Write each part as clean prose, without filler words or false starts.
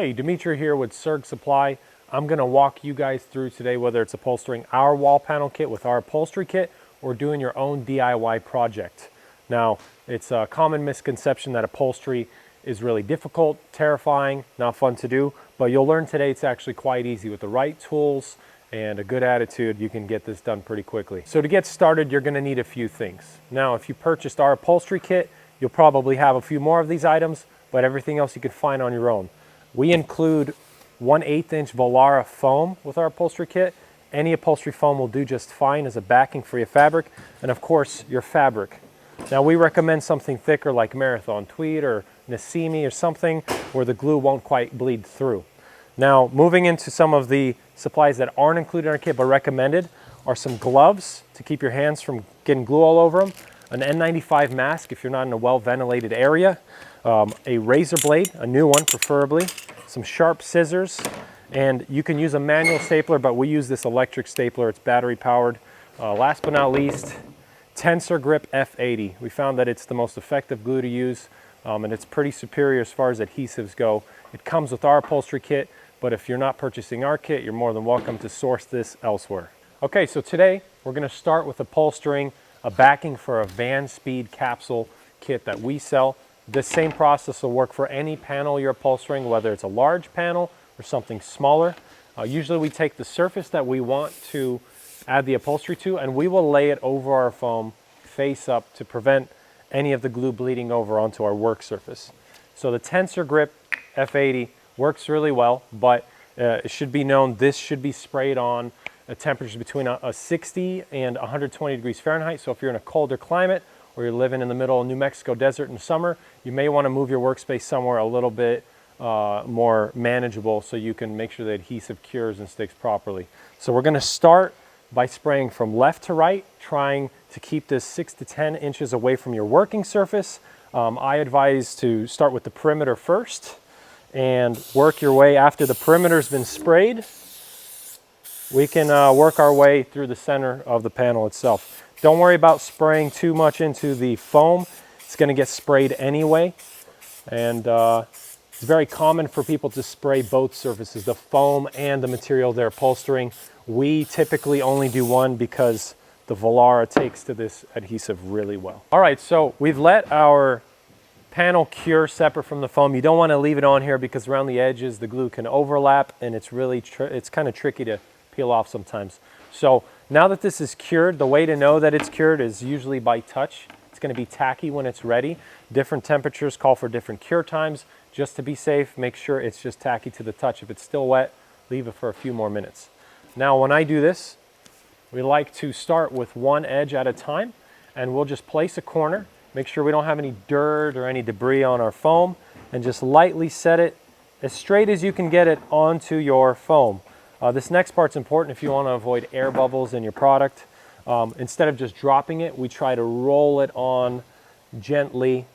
Hey, Dimitri here with Serg Supply. I'm going to walk you guys through today whether it's upholstering our wall panel kit with our upholstery kit or doing your own DIY project. Now, it's a common misconception that upholstery is really difficult, terrifying, not fun to do, but you'll learn today it's actually quite easy. With the right tools and a good attitude, you can get this done pretty quickly. So to get started, you're going to need a few things. Now, if you purchased our upholstery kit, you'll probably have a few more of these items, but everything else you can find on your own. We include 1/8 inch Volara foam with our upholstery kit. Any upholstery foam will do just fine as a backing for your fabric, and of course your fabric. Now we recommend something thicker like Marathon Tweed or Nassimi or something where the glue won't quite bleed through. Now moving into some of the supplies that aren't included in our kit but recommended are some gloves to keep your hands from getting glue all over them, an N95 mask if you're not in a well-ventilated area, a razor blade, a new one preferably, some sharp scissors, and you can use a manual stapler, but we use this electric stapler. It's battery powered. Last but not least, Tensor Grip F80. We found that it's the most effective glue to use, and it's pretty superior as far as adhesives go. It comes with our upholstery kit, but if you're not purchasing our kit, you're more than welcome to source this elsewhere. Okay, so today we're going to start with upholstering a backing for a Van Speed capsule kit that we sell. This same process will work for any panel you're upholstering, whether it's a large panel or something smaller. Usually we take the surface that we want to add the upholstery to, and we will lay it over our foam face up to prevent any of the glue bleeding over onto our work surface. So the Tensor Grip F80 works really well, but it should be known this should be sprayed on at temperatures between a 60 and 120 degrees Fahrenheit. So if you're in a colder climate or you're living in the middle of New Mexico desert in summer, you may want to move your workspace somewhere a little bit more manageable so you can make sure the adhesive cures and sticks properly. So we're going to start by spraying from left to right, trying to keep this 6 to 10 inches away from your working surface. I advise to start with the perimeter first and work your way after the perimeter's been sprayed. We can work our way through the center of the panel itself. Don't worry about spraying too much into the foam. It's going to get sprayed anyway. And it's very common for people to spray both surfaces, the foam and the material they're upholstering. We typically only do one because the Volara takes to this adhesive really well. All right, so we've let our panel cure separate from the foam. You don't want to leave it on here because around the edges the glue can overlap, and it's really it's kind of tricky to peel off sometimes. So now that this is cured, the way to know that it's cured is usually by touch. It's going to be tacky when it's ready. Different temperatures call for different cure times. Just to be safe, make sure it's just tacky to the touch. If it's still wet, leave it for a few more minutes. Now when I do this, we like to start with one edge at a time, and we'll just place a corner, make sure we don't have any dirt or any debris on our foam, and just lightly set it as straight as you can get it onto your foam. This next part's important if you want to avoid air bubbles in your product. Instead of just dropping it, we try to roll it on gently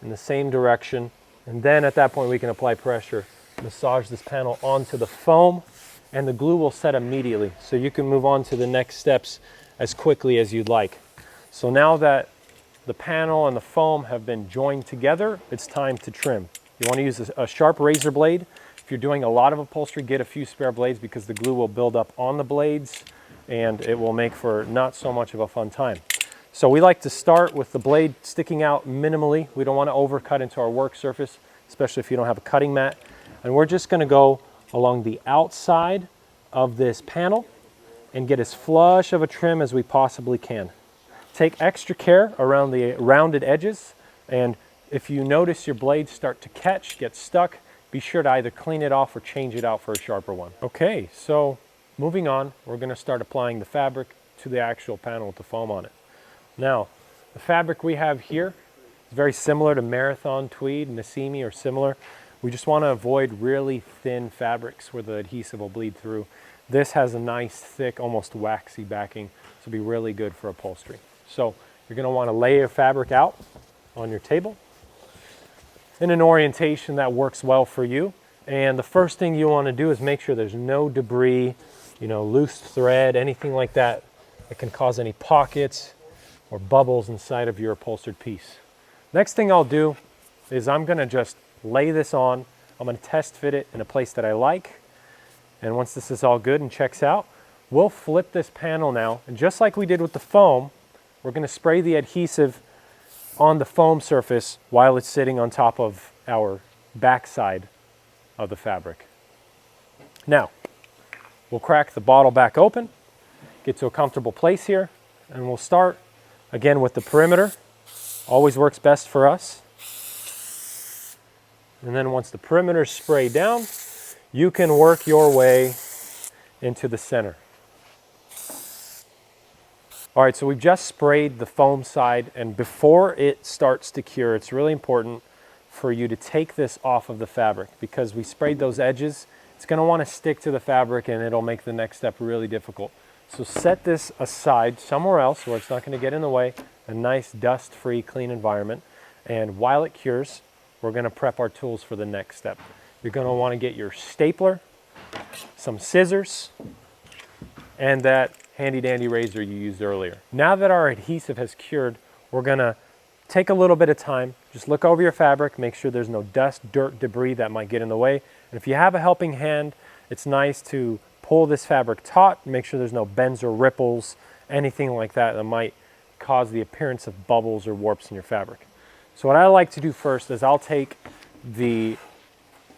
in the same direction. And then at that point, we can apply pressure, massage this panel onto the foam, and the glue will set immediately. So you can move on to the next steps as quickly as you'd like. So now that the panel and the foam have been joined together, it's time to trim. You want to use a sharp razor blade. If you're doing a lot of upholstery, get a few spare blades because the glue will build up on the blades and it will make for not so much of a fun time. So we like to start with the blade sticking out minimally. We don't want to overcut into our work surface, especially if you don't have a cutting mat. And we're just going to go along the outside of this panel and get as flush of a trim as we possibly can. Take extra care around the rounded edges, and if you notice your blades start to catch, get stuck, be sure to either clean it off or change it out for a sharper one. Okay, so moving on, we're going to start applying the fabric to the actual panel with the foam on it. Now, the fabric we have here is very similar to Marathon Tweed, Nassimi, or similar. We just want to avoid really thin fabrics where the adhesive will bleed through. This has a nice, thick, almost waxy backing, so it'll be really good for upholstery. So you're going to want to lay your fabric out on your table in an orientation that works well for you. And the first thing you want to do is make sure there's no debris, loose thread, anything like that that can cause any pockets or bubbles inside of your upholstered piece. Next thing I'll do is I'm going to just lay this on I'm going to test fit it in a place that I like. And once this is all good and checks out, we'll flip this panel now. And just like we did with the foam, we're going to spray the adhesive on the foam surface while it's sitting on top of our backside of the fabric. Now, we'll crack the bottle back open, get to a comfortable place here, and we'll start again with the perimeter. Always works best for us. And then once the perimeter is sprayed down, you can work your way into the center. All right, so we've just sprayed the foam side, and before it starts to cure, it's really important for you to take this off of the fabric, because we sprayed those edges. It's going to want to stick to the fabric and it'll make the next step really difficult. So set this aside somewhere else where it's not going to get in the way, a nice dust-free, clean environment. And while it cures, we're going to prep our tools for the next step. You're going to want to get your stapler, some scissors, and that handy-dandy razor you used earlier. Now that our adhesive has cured, we're going to take a little bit of time, just look over your fabric, make sure there's no dust, dirt, debris that might get in the way. And if you have a helping hand, it's nice to pull this fabric taut, make sure there's no bends or ripples, anything like that that might cause the appearance of bubbles or warps in your fabric. So what I like to do first is I'll take the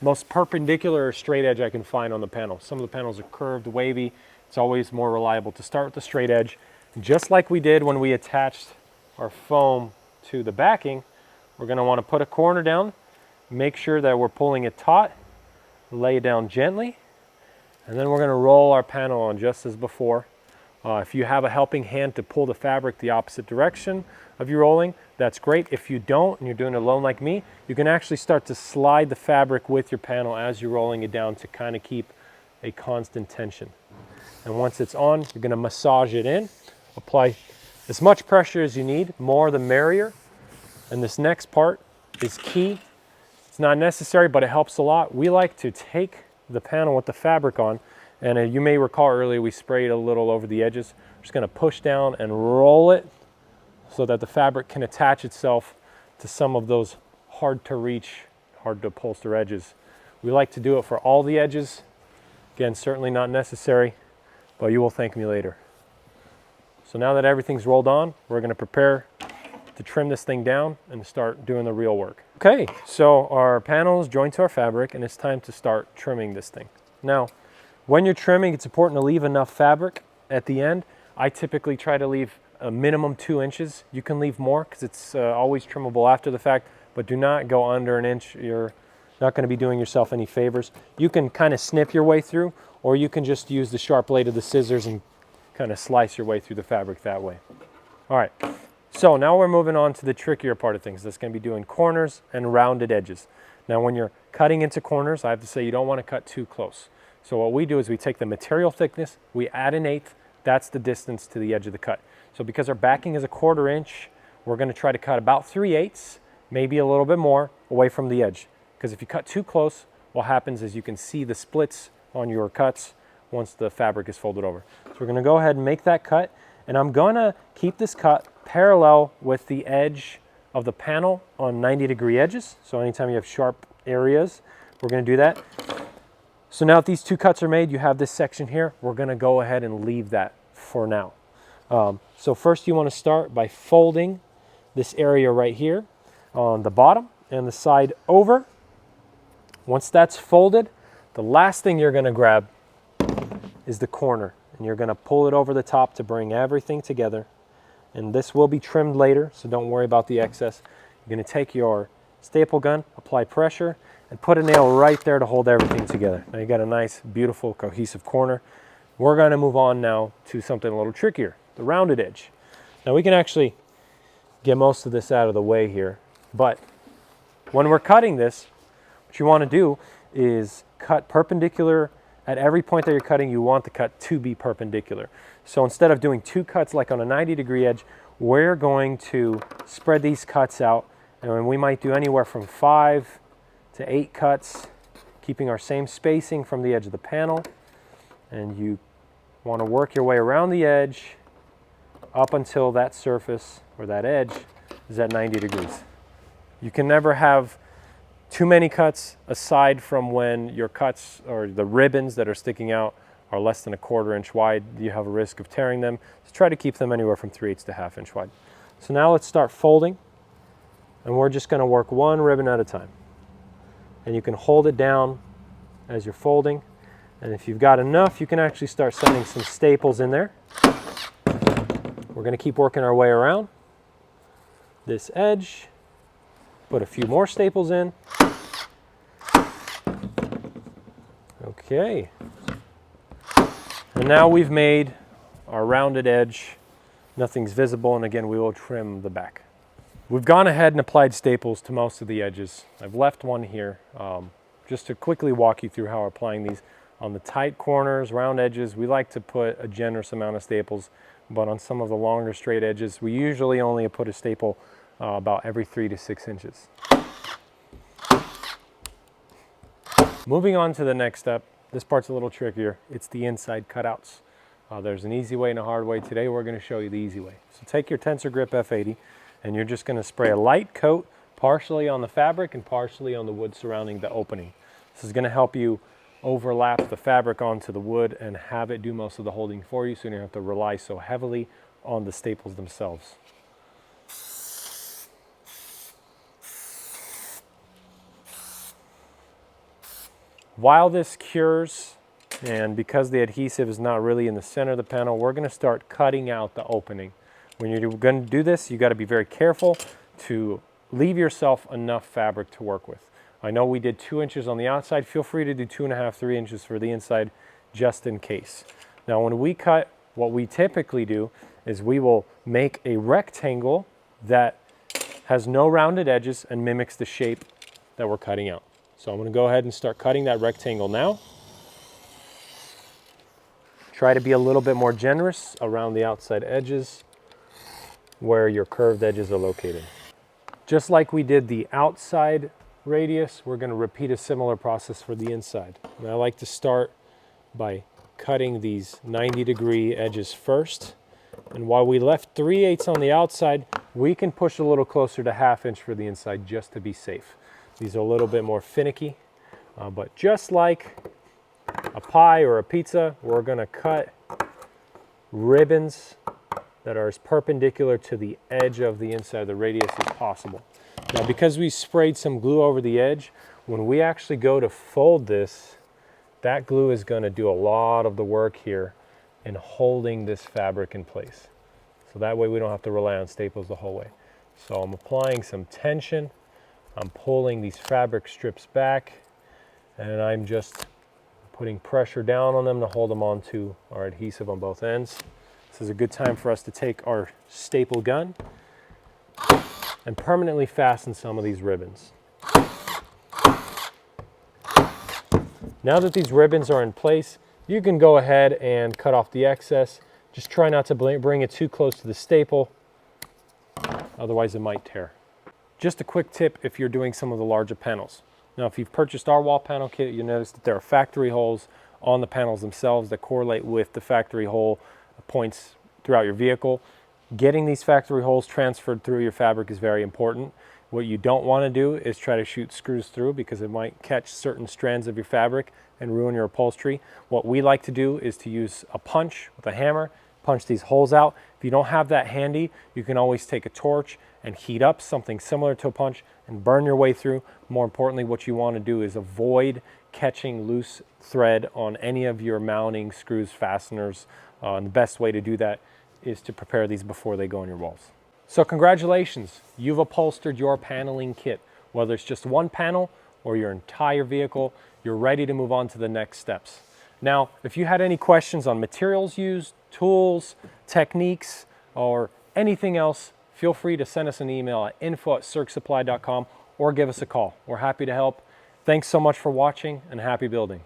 most perpendicular or straight edge I can find on the panel. Some of the panels are curved, wavy. It's always more reliable to start with the straight edge. Just like we did when we attached our foam to the backing, we're going to want to put a corner down, make sure that we're pulling it taut, lay it down gently, and then we're going to roll our panel on just as before. If you have a helping hand to pull the fabric the opposite direction of your rolling, that's great. If you don't and you're doing it alone like me, you can actually start to slide the fabric with your panel as you're rolling it down to kind of keep a constant tension. And once it's on, you're going to massage it in, apply as much pressure as you need, more the merrier. And this next part is key. It's not necessary, but it helps a lot. We like to take the panel with the fabric on, and you may recall earlier we sprayed a little over the edges. We're just going to push down and roll it so that the fabric can attach itself to some of those hard to reach, hard to upholster edges. We like to do it for all the edges. Again, certainly not necessary, but you will thank me later. So now that everything's rolled on, we're going to prepare to trim this thing down and start doing the real work. Okay, so our panel is joined to our fabric and it's time to start trimming this thing. Now, when you're trimming, it's important to leave enough fabric at the end. I typically try to leave a minimum 2 inches. You can leave more because it's always trimmable after the fact, but do not go under an inch. You're not going to be doing yourself any favors. You can kind of snip your way through, or you can just use the sharp blade of the scissors and kind of slice your way through the fabric that way. All right, so now we're moving on to the trickier part of things. That's going to be doing corners and rounded edges. Now when you're cutting into corners, I have to say you don't want to cut too close. So what we do is we take the material thickness, we add 1/8, that's the distance to the edge of the cut. So because our backing is a 1/4 inch, we're going to try to cut about 3/8, maybe a little bit more, away from the edge. Because if you cut too close, what happens is you can see the splits on your cuts once the fabric is folded over. So we're going to go ahead and make that cut, and I'm going to keep this cut parallel with the edge of the panel on 90-degree edges. So anytime you have sharp areas, we're going to do that. So now that these 2 cuts are made, you have this section here. We're going to go ahead and leave that for now. So first you want to start by folding this area right here on the bottom and the side over. Once that's folded, the last thing you're going to grab is the corner, and you're going to pull it over the top to bring everything together. And this will be trimmed later, so don't worry about the excess. You're going to take your staple gun, apply pressure, and put a nail right there to hold everything together. Now you got a nice, beautiful, cohesive corner. We're going to move on now to something a little trickier, the rounded edge. Now we can actually get most of this out of the way here, but when we're cutting this, what you want to do is cut perpendicular. At every point that you're cutting, you want the cut to be perpendicular. So instead of doing 2 cuts like on a 90-degree edge, we're going to spread these cuts out, and we might do anywhere from 5 to 8 cuts, keeping our same spacing from the edge of the panel. And you want to work your way around the edge up until that surface or that edge is at 90 degrees. You can never have Too many cuts, aside from when your cuts or the ribbons that are sticking out are less than 1/4 inch wide, you have a risk of tearing them. So try to keep them anywhere from 3/8 to 1/2 inch wide. So now let's start folding, and we're just going to work one ribbon at a time. And you can hold it down as you're folding, and if you've got enough, you can actually start sending some staples in there. We're going to keep working our way around this edge, put a few more staples in. Okay, and now we've made our rounded edge. Nothing's visible, and again, we will trim the back. We've gone ahead and applied staples to most of the edges. I've left one here just to quickly walk you through how we're applying these. On the tight corners, round edges, we like to put a generous amount of staples, but on some of the longer straight edges, we usually only put a staple about every 3 to 6 inches. Moving on to the next step, this part's a little trickier. It's the inside cutouts. There's an easy way and a hard way. Today we're going to show you the easy way. So take your Tensor Grip F80 and you're just going to spray a light coat partially on the fabric and partially on the wood surrounding the opening. This is going to help you overlap the fabric onto the wood and have it do most of the holding for you, so you don't have to rely so heavily on the staples themselves. While this cures, and because the adhesive is not really in the center of the panel, we're going to start cutting out the opening. When you're going to do this, you got to be very careful to leave yourself enough fabric to work with. I know we did 2 inches on the outside. Feel free to do 2.5, 3 inches for the inside, just in case. Now, when we cut, what we typically do is we will make a rectangle that has no rounded edges and mimics the shape that we're cutting out. So I'm going to go ahead and start cutting that rectangle now. Try to be a little bit more generous around the outside edges where your curved edges are located. Just like we did the outside radius, we're going to repeat a similar process for the inside. And I like to start by cutting these 90-degree edges first. And while we left 3/8 on the outside, we can push a little closer to 1/2 inch for the inside just to be safe. These are a little bit more finicky, but just like a pie or a pizza, we're going to cut ribbons that are as perpendicular to the edge of the inside of the radius as possible. Now, because we sprayed some glue over the edge, when we actually go to fold this, that glue is going to do a lot of the work here in holding this fabric in place. So that way we don't have to rely on staples the whole way. So I'm applying some tension. I'm pulling these fabric strips back, and I'm just putting pressure down on them to hold them onto our adhesive on both ends. This is a good time for us to take our staple gun and permanently fasten some of these ribbons. Now that these ribbons are in place, you can go ahead and cut off the excess. Just try not to bring it too close to the staple, otherwise it might tear. Just a quick tip if you're doing some of the larger panels. Now, if you've purchased our wall panel kit, you'll notice that there are factory holes on the panels themselves that correlate with the factory hole points throughout your vehicle. Getting these factory holes transferred through your fabric is very important. What you don't want to do is try to shoot screws through, because it might catch certain strands of your fabric and ruin your upholstery. What we like to do is to use a punch with a hammer, punch these holes out. If you don't have that handy, you can always take a torch and heat up something similar to a punch and burn your way through. More importantly, what you want to do is avoid catching loose thread on any of your mounting screws, fasteners, and the best way to do that is to prepare these before they go on your walls. So congratulations, you've upholstered your paneling kit. Whether it's just one panel or your entire vehicle, you're ready to move on to the next steps. Now, if you had any questions on materials used, tools, techniques, or anything else, feel free to send us an email at info@sergsupply.com or give us a call. We're happy to help. Thanks so much for watching, and happy building.